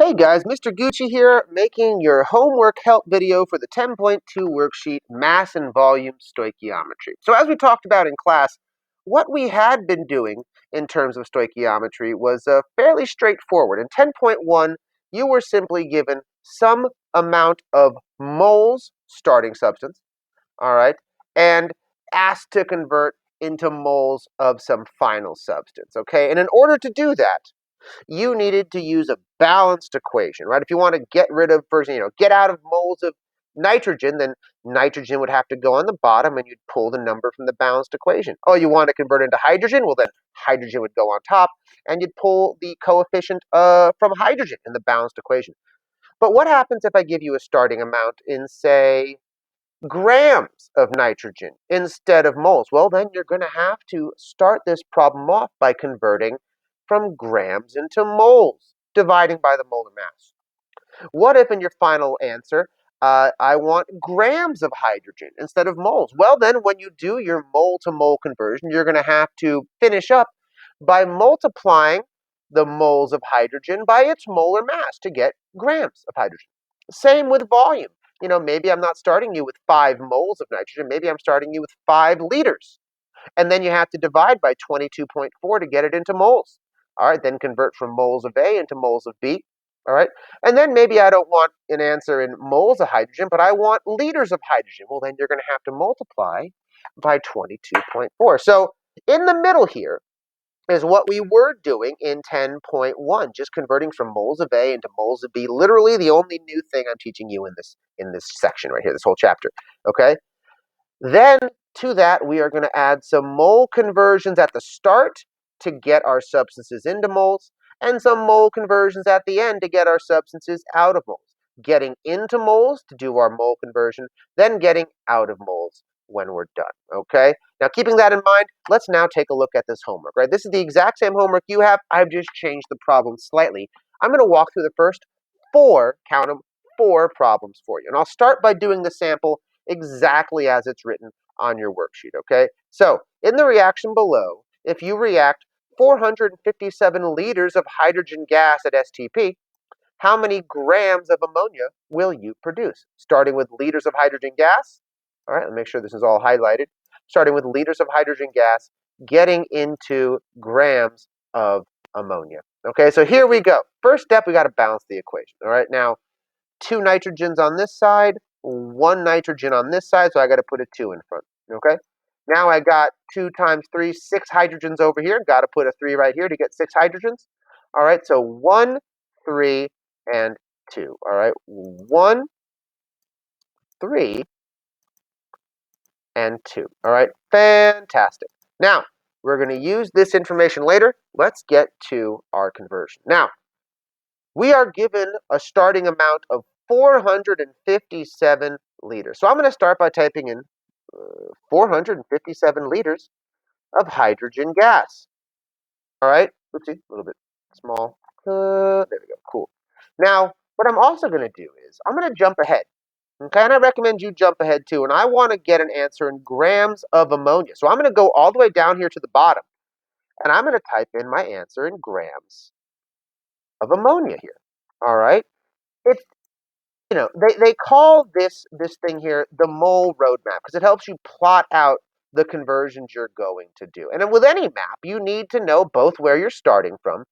Hey guys, Mr. Gucci here, making your homework help video for the 10.2 worksheet, Mass and Volume Stoichiometry. So as we talked about in class, what we had been doing in terms of stoichiometry was fairly straightforward. In 10.1, you were simply given some amount of moles starting substance, all right, and asked to convert into moles of some final substance, okay? And in order to do that, you needed to use a balanced equation, right? If you want to get rid of, for example, get out of moles of nitrogen, then nitrogen would have to go on the bottom and you'd pull the number from the balanced equation. Oh, you want to convert into hydrogen? Well, then hydrogen would go on top and you'd pull the coefficient from hydrogen in the balanced equation. But what happens if I give you a starting amount in, say, grams of nitrogen instead of moles? Well, then you're going to have to start this problem off by converting from grams into moles, dividing by the molar mass. What if in your final answer, I want grams of hydrogen instead of moles? Well, then when you do your mole to mole conversion, you're going to have to finish up by multiplying the moles of hydrogen by its molar mass to get grams of hydrogen. Same with volume. Maybe I'm not starting you with 5 moles of nitrogen. Maybe I'm starting you with 5 liters. And then you have to divide by 22.4 to get it into moles. All right, then convert from moles of A into moles of B. All right, and then maybe I don't want an answer in moles of hydrogen, but I want liters of hydrogen. Well, then you're going to have to multiply by 22.4. So in the middle here is what we were doing in 10.1, just converting from moles of A into moles of B. Literally the only new thing I'm teaching you in this section right here, this whole chapter. Okay? Then to that, we are going to add some mole conversions at the start to get our substances into moles, and some mole conversions at the end to get our substances out of moles. Getting into moles to do our mole conversion, then getting out of moles when we're done, okay? Now, keeping that in mind, let's now take a look at this homework, right? This is the exact same homework you have. I've just changed the problem slightly. I'm going to walk through the first 4, count them, 4 problems for you. And I'll start by doing the sample exactly as it's written on your worksheet, okay? So, in the reaction below, if you react 457 liters of hydrogen gas at STP, how many grams of ammonia will you produce? Starting with liters of hydrogen gas. All right, let me make sure this is all highlighted. Starting with liters of hydrogen gas, getting into grams of ammonia. Okay, so here we go. First step, we got to balance the equation. All right, now 2 nitrogens on this side, 1 nitrogen on this side, so I got to put a 2 in front. Okay, now I got 2 times 3, 6 hydrogens over here. Got to put a 3 right here to get 6 hydrogens. All right, so 1, 3, and 2. All right, 1, 3, and 2. All right, fantastic. Now, we're going to use this information later. Let's get to our conversion. Now, we are given a starting amount of 457 liters. So I'm going to start by typing in 457 liters of hydrogen gas. All right, oopsie, a little bit small. There we go, cool. Now, what I'm also going to do is I'm going to jump ahead. Okay, and I recommend you jump ahead too. And I want to get an answer in grams of ammonia. So I'm going to go all the way down here to the bottom. And I'm going to type in my answer in grams of ammonia here. All right. It's they call this thing here the mole roadmap because it helps you plot out the conversions you're going to do. And with any map, you need to know both where you're starting from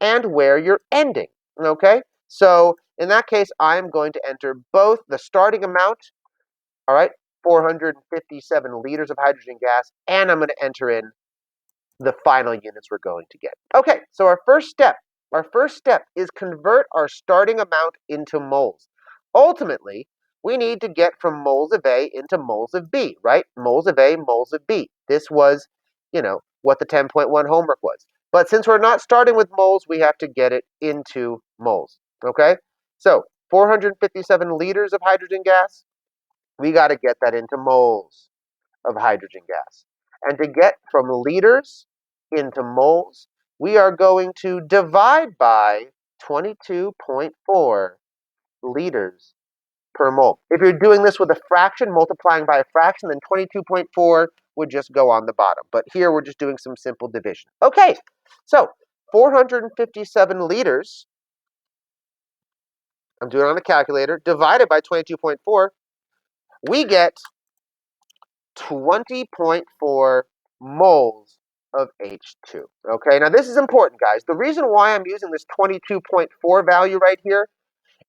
and where you're ending. Okay? So in that case, I'm going to enter both the starting amount, all right, 457 liters of hydrogen gas, and I'm going to enter in the final units we're going to get. Okay, so our first step is convert our starting amount into moles. Ultimately, we need to get from moles of A into moles of B, right? Moles of A, moles of B. This was, what the 10.1 homework was. But since we're not starting with moles, we have to get it into moles, okay? So 457 liters of hydrogen gas, we got to get that into moles of hydrogen gas. And to get from liters into moles, we are going to divide by 22.4 liters per mole. If you're doing this with a fraction, multiplying by a fraction, then 22.4 would just go on the bottom. But here we're just doing some simple division. Okay, so 457 liters I'm doing it on a calculator, divided by 22.4, we get 20.4 moles of H2. Okay, now this is important, guys. The reason why I'm using this 22.4 value right here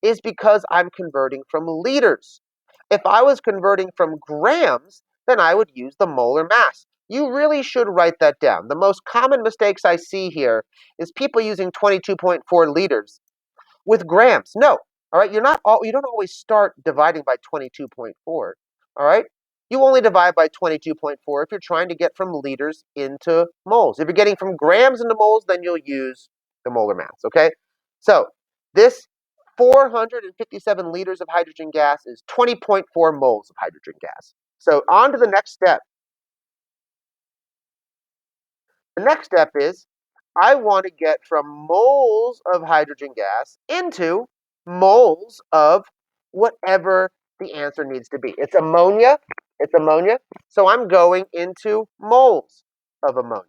is because I'm converting from liters. If I was converting from grams, then I would use the molar mass. You really should write that down. The most common mistakes I see here is people using 22.4 liters with grams. No, all right, you don't always start dividing by 22.4, all right? You only divide by 22.4 if you're trying to get from liters into moles. If you're getting from grams into moles, then you'll use the molar mass, okay? So this 457 liters of hydrogen gas is 20.4 moles of hydrogen gas. So on to the next step. The next step is I want to get from moles of hydrogen gas into moles of whatever the answer needs to be. It's ammonia. It's ammonia. So I'm going into moles of ammonia.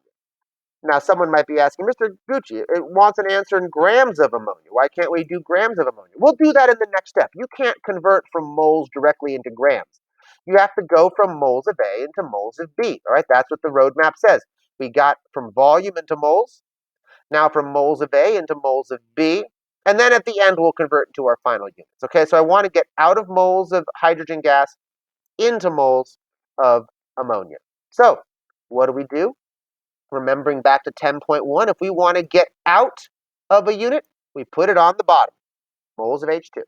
Now, someone might be asking, Mr. Gucci, it wants an answer in grams of ammonia. Why can't we do grams of ammonia? We'll do that in the next step. You can't convert from moles directly into grams. You have to go from moles of A into moles of B. All right, that's what the roadmap says. We got from volume into moles, now from moles of A into moles of B, and then at the end we'll convert into our final units. Okay, so I want to get out of moles of hydrogen gas into moles of ammonia. So what do? Remembering back to 10.1, if we want to get out of a unit, we put it on the bottom, moles of H2.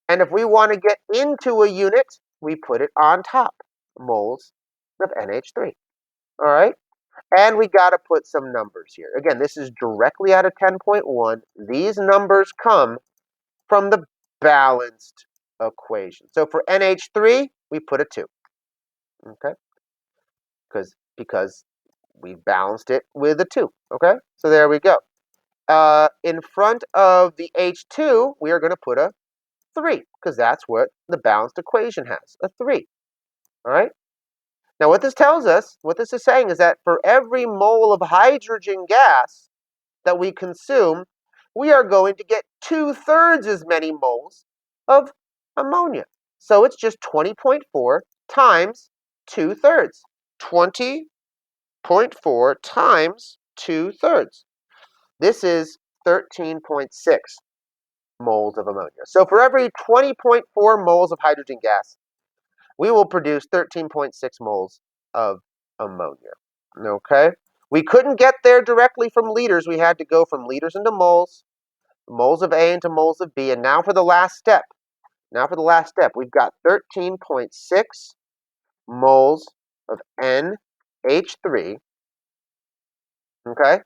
And if we want to get into a unit, we put it on top, moles of NH3. All right? And we got to put some numbers here. Again, this is directly out of 10.1. These numbers come from the balanced equation. So for NH3, we put a 2. Okay? Because we balanced it with a 2. Okay? So there we go. In front of the H2, we are going to put a 3, because that's what the balanced equation has, a 3. All right? Now, what this tells us, what this is saying is that for every mole of hydrogen gas that we consume, we are going to get 2/3 as many moles of ammonia. So it's just 20.4 times 2/3. 20.4 times 2/3. This is 13.6 moles of ammonia. So for every 20.4 moles of hydrogen gas, we will produce 13.6 moles of ammonia. Okay? We couldn't get there directly from liters. We had to go from liters into moles, moles of A into moles of B. And now for the last step. We've got 13.6 moles of NH3. Okay?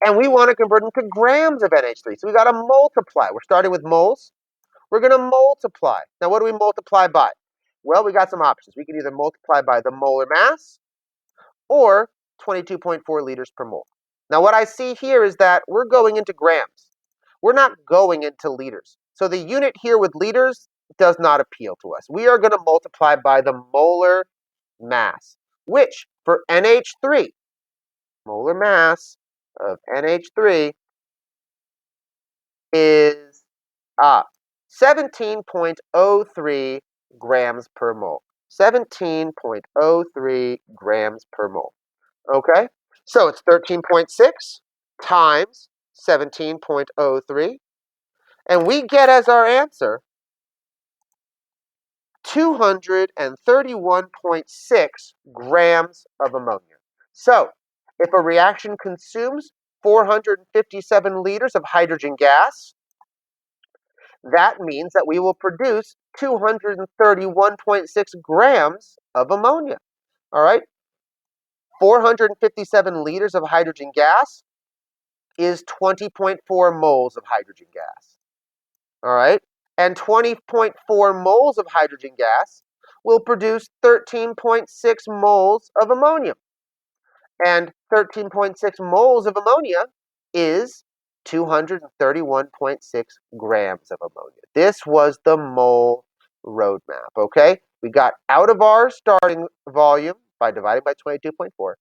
And we want to convert into grams of NH3. So we got to multiply. We're starting with moles. We're going to multiply. Now, what do we multiply by? Well, we got some options. We can either multiply by the molar mass or 22.4 liters per mole. Now, what I see here is that we're going into grams. We're not going into liters. So the unit here with liters does not appeal to us. We are going to multiply by the molar mass, which for NH3, molar mass of NH3 is 17.03 grams per mole. 17.03 grams per mole. Okay? So it's 13.6 times 17.03. And we get as our answer 231.6 grams of ammonia. So if a reaction consumes 457 liters of hydrogen gas, that means that we will produce 231.6 grams of ammonia. All right? 457 liters of hydrogen gas is 20.4 moles of hydrogen gas. All right? And 20.4 moles of hydrogen gas will produce 13.6 moles of ammonia. And 13.6 moles of ammonia is 231.6 grams of ammonia. This was the mole roadmap, okay? We got out of our starting volume by dividing by 22.4,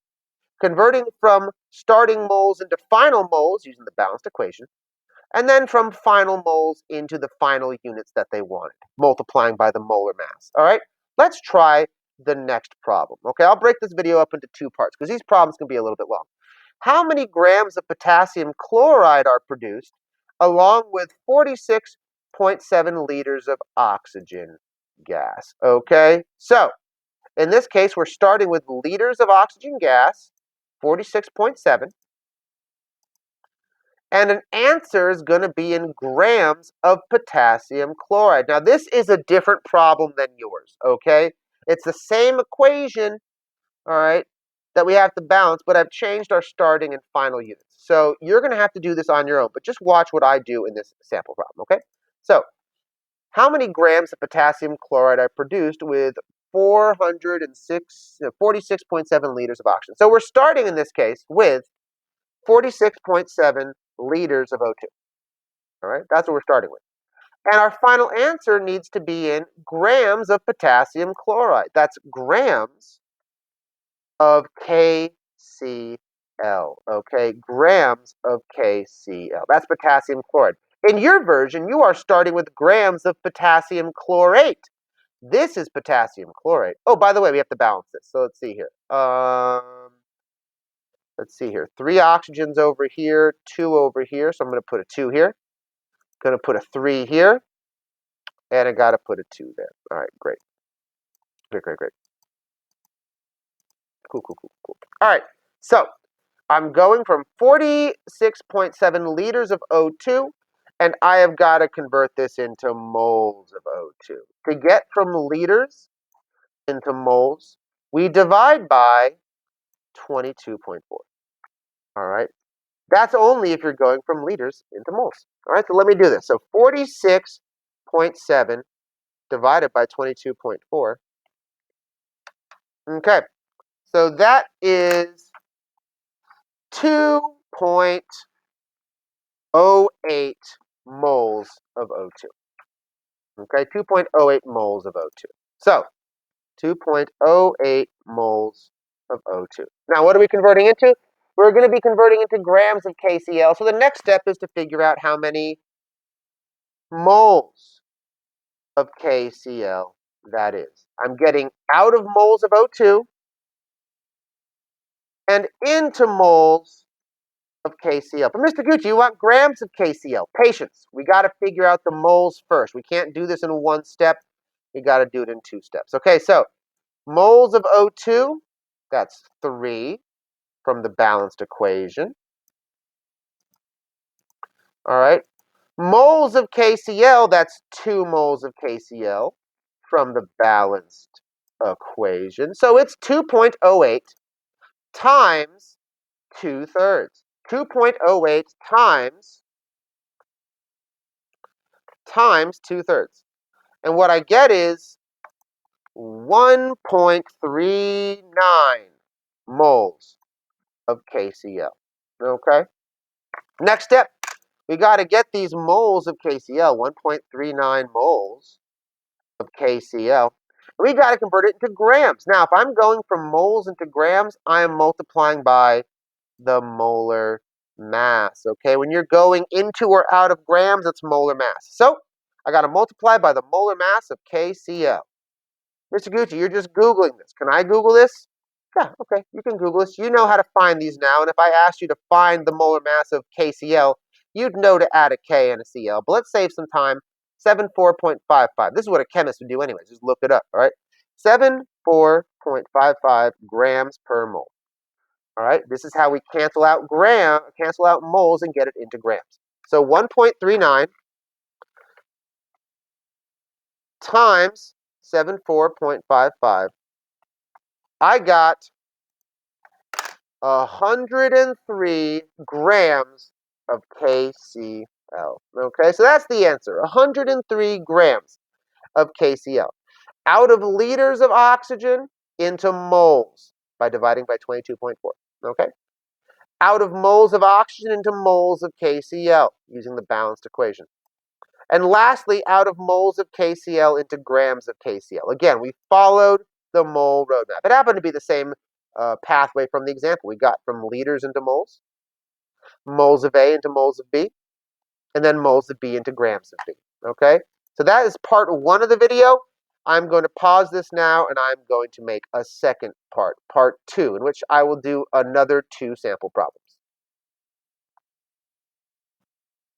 converting from starting moles into final moles using the balanced equation, and then from final moles into the final units that they wanted, multiplying by the molar mass. All right, let's try the next problem. Okay, I'll break this video up into two parts because these problems can be a little bit long. How many grams of potassium chloride are produced along with 46.7 liters of oxygen gas? Okay, so in this case, we're starting with liters of oxygen gas, 46.7. And an answer is going to be in grams of potassium chloride. Now, this is a different problem than yours, okay? It's the same equation, all right, that we have to balance, but I've changed our starting and final units. So you're going to have to do this on your own, but just watch what I do in this sample problem, okay? So how many grams of potassium chloride are produced with 46.7 liters of oxygen? So we're starting in this case with 46.7 liters of O2. All right, that's what we're starting with. And our final answer needs to be in grams of potassium chloride. That's grams of KCl. Okay, grams of KCl. That's potassium chloride. In your version, you are starting with grams of potassium chlorate. This is potassium chlorate. Oh, by the way, we have to balance this. So let's see here. Let's see here. 3 oxygens over here, 2 over here. So I'm going to put a 2 here. Going to put a 3 here. And I got to put a 2 there. All right, great. Great, great, great. Cool, cool, cool, cool. All right, so I'm going from 46.7 liters of O2, and I have got to convert this into moles of O2. To get from liters into moles, we divide by 22.4. All right, that's only if you're going from liters into moles. All right, so let me do this. So 46.7 divided by 22.4. Okay, so that is 2.08 moles of O2. Okay, 2.08 moles of O2. So 2.08 moles of O2. Now, what are we converting into? We're going to be converting into grams of KCl. So the next step is to figure out how many moles of KCl that is. I'm getting out of moles of O2 and into moles of KCl. But Mr. Gucci, you want grams of KCl. Patience. We got to figure out the moles first. We can't do this in one step. We got to do it in 2 steps. Okay, so moles of O2, that's 3 from the balanced equation. All right. Moles of KCl, that's 2 moles of KCl from the balanced equation. So it's 2.08 times 2/3. 2.08 times 2/3. And what I get is 1.39 moles of KCl. Okay? Next step, we got to get these moles of KCl, 1.39 moles of KCl. We got to convert it into grams. Now, if I'm going from moles into grams, I am multiplying by the molar mass. Okay, when you're going into or out of grams, it's molar mass. So I got to multiply by the molar mass of KCl. Mr. Gucci, you're just Googling this. Can I Google this? Yeah, okay, you can Google this. You know how to find these now, and if I asked you to find the molar mass of KCl, you'd know to add a K and a Cl. But let's save some time. 74.55. This is what a chemist would do anyways. Just look it up, all right? 74.55 grams per mole. All right, this is how we cancel out moles and get it into grams. So 1.39 times 74.55. I got 103 grams of KCl. Okay, so that's the answer. 103 grams of KCl. Out of liters of oxygen into moles by dividing by 22.4. Okay? Out of moles of oxygen into moles of KCl using the balanced equation. And lastly, out of moles of KCl into grams of KCl. Again, we followed the mole roadmap. It happened to be the same pathway from the example. We got from liters into moles, moles of A into moles of B, and then moles of B into grams of B. Okay? So that is part 1 of the video. I'm going to pause this now, and I'm going to make a second part, part 2, in which I will do another 2 sample problems.